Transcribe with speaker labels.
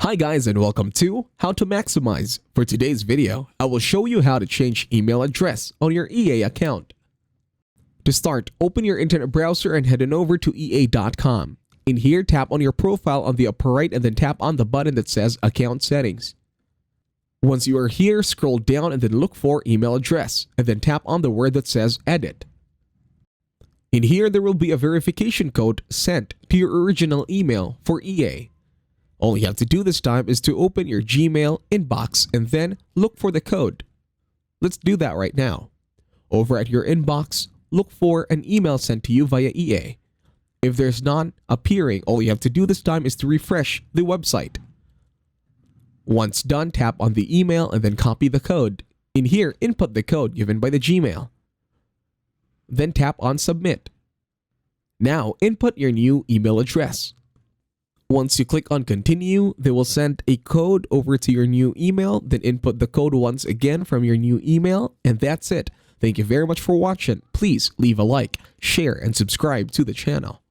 Speaker 1: Hi guys and welcome to How to Maximize. For today's video, I will show you how to change email address on your EA account. To start, open your internet browser and head on over to ea.com. In here, tap on your profile on the upper right and then tap on the button that says Account Settings. Once you are here, scroll down and then look for Email Address and then tap on the word that says Edit. In here, there will be a verification code sent to your original email for EA. All you have to do this time is to open your Gmail inbox and then look for the code. Let's do that right now. Over at your inbox, look for an email sent to you via EA. If there's none appearing, all you have to do this time is to refresh the website. Once done, tap on the email and then copy the code. In here, input the code given by the Gmail. Then tap on Submit. Now, input your new email address. Once you click on continue, they will send a code over to your new email, then input the code once again from your new email, and that's it. Thank you very much for watching. Please leave a like, share, and subscribe to the channel.